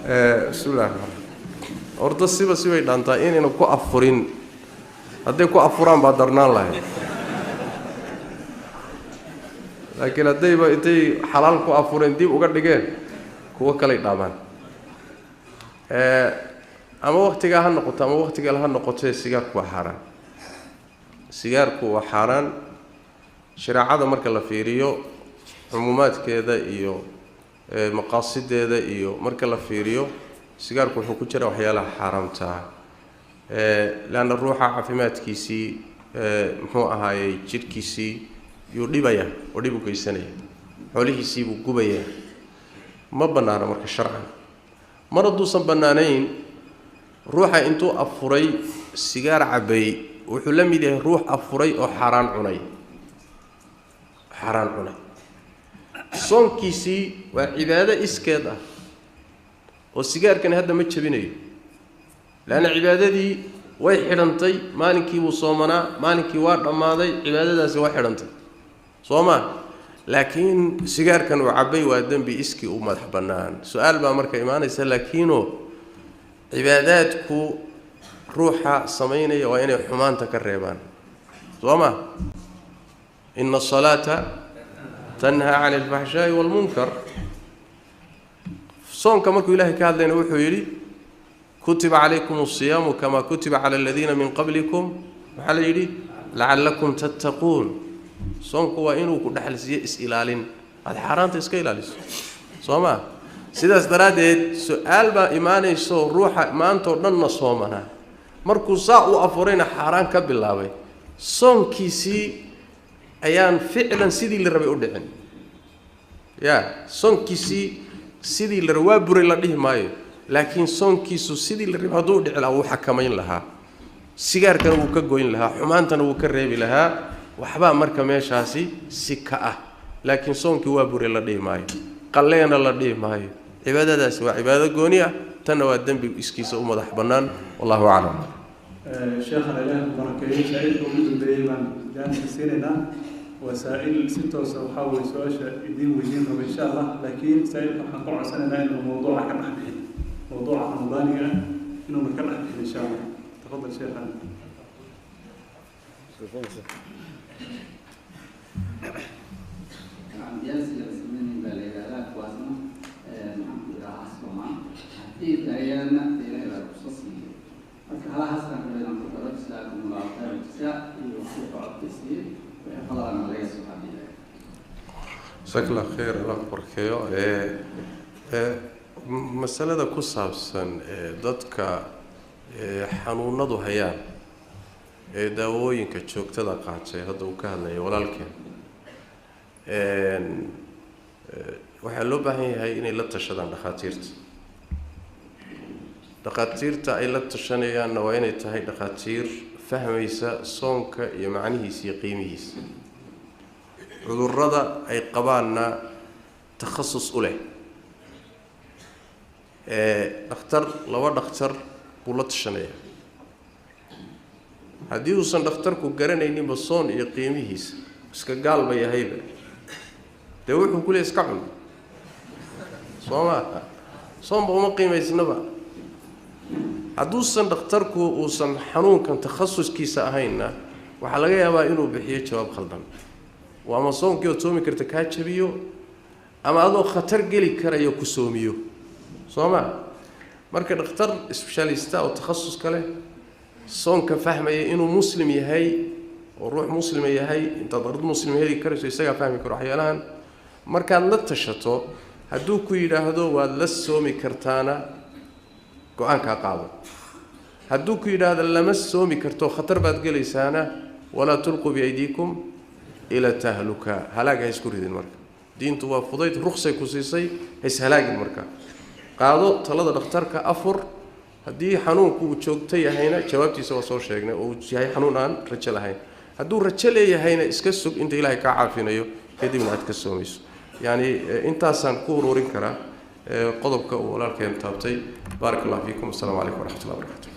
بسم الله الرحمن الرحيم orda siba sibay dhaantaa inaynu ku afurin haday ku afuraan ba darnaan lahayd laakiin hadayba intay xalaal ku afureen dib uga dhigeen kuwa kale dhaamaan ama waqtiga ha noqoto ama waqtiga la ha noqoto sigaarku waa xaraan sigaarku waa xaraan shariicada marka la fiiriyo umumaadkeeda iyo maqaasideeda iyo marka la fiiriyo sigaarku wuxuu ku jiraa waxyaalaha xaraamta laana ruuxa caafimaadkiisii muxuu ahaayay jidhkiisii yuu dhibaya oo dhib u geysanaya xoolihiisii buu gubaya ma banaana marka sharcan mar hadduusan banaanayn ruuxa intuu afuray sigaar cabay wuxuu la mid yahay ruux afuray oo xaraan cunay soonkiisii waa cibaado iskeed ah oo sigaarkan hadda ma jabinayo laana cibaadadii way xidhantay maalinkii uu soomanaa maalinkii waa dhamaaday cibaadadaasi waa xidhantay sooma laakiin sigaarkan uu cabay waa dambi iskii u madax banaan su'aal baa marka imaanaysa laakiinoo cibaadaadku ruuxa sameynaya waa inay xumaanta ka reebaan sooma inna salata tanha 'anil fahsha'i wal munkar صونك مركو إلهي كهذا نوحو يلي كتب عليكم الصيام كما كتب على الذين من قبلكم وحال يلي لعلكم تتقون صونك وإنو كل حال إسئلالين هذا حرام تسكيلاليس صوما سيدا استرادت سؤال با إيماني سو روح إيمان تورنا صومنا مركو ساعة أفورين حرام كبلاوي صونكيسي أيان فعلا سيدي اللي ربي أدعين يا صونكيسي sidii la rawaabure la dhihi maayo laakiin soonkiisu sidii la ribado dhicilaa uu xakamayn lahaa sigaarkana uu ka goyn lahaa xumaantana uu ka reebi lahaa waxba marka meeshaasi si ka ah laakiin soonkii waa bure la dhihi maayo qalleena la dhihi maayo cibaadadaasi waa cibaado gooni ah tan waa dambi iskiisa u madax banaan wallahu a'lam sheekhana ilaahay barakeeyo saa'id oo mid beeyman jaanka siinayna وسائل ستة وحاول سؤال دين ودين إن شاء الله لكن سائل حنقول عسنا إنه الموضوع كان أحد موضوع رمضاني إنه مكان أحد إن شاء الله تفضل شيخنا جزاك الله خير الله بركيو مسألة كوسابسن dadka xanuunadu hayaan daawooyinka joogtada qaatay hadda uu ka hadlayo walaalkeen waxa loo baahan yahay inay la tashadaan dhaqaatiirta ay la tashanayaan waa inay tahay dhaqaatiir fahmaysa soonka iyo macnihiisa iyo qiimihiisa cudurrada ay qabaanna takhasus u leh laba dhakhtar buu la tashanaya haddii uusan dhakhtarku garanayninba soon iyo qiimihiisa iska gaalba yahayba dee wuxuu ku leeyahay iska cun sooma soonba uma qiimaysnaba hadduusan dhakhtarku uusan xanuunkan takhasuskiisa ahaynna waxaa laga yaabaa inuu bixiyo jawaab khaldan وأما صوم كيو تومي كرت كاتشبيو أما أدو خطر جلي كرايو كسوميو صوما مركز اختار سبيشاليستا أو تخصص كله صوم كفهم إنه مسلم يهاي وروح مسلم يهاي أنت ضرب مسلم يهاي كرس يسجع فهمي كروح يلان مركز لا تشتو هدو كيدا هدو ولا صومي كرتانا قان كقاضي هدو كيدا هذا لمس صومي كرتو خطر بعد جلي سنة ولا تلقوا بأيديكم إلى تهلكة هلاك هيسكوري دين مركا دين توا فضيت رخصة كوسيسي هيس هلاك المركا قاعدوا طلاد الدكتور كأفر هدي حنون كو تشوكتي هنا جوابتي سوا صور شيء أو جاي حنون عن رجال هاي هدو رجال هنا إسكسوك أنت إلهي كعافين أيو كدي من عندك السوميس يعني أنت أصلا كورورين كرا قضبك ولا الكلام تابتي بارك الله فيكم السلام عليكم ورحمة الله وبركاته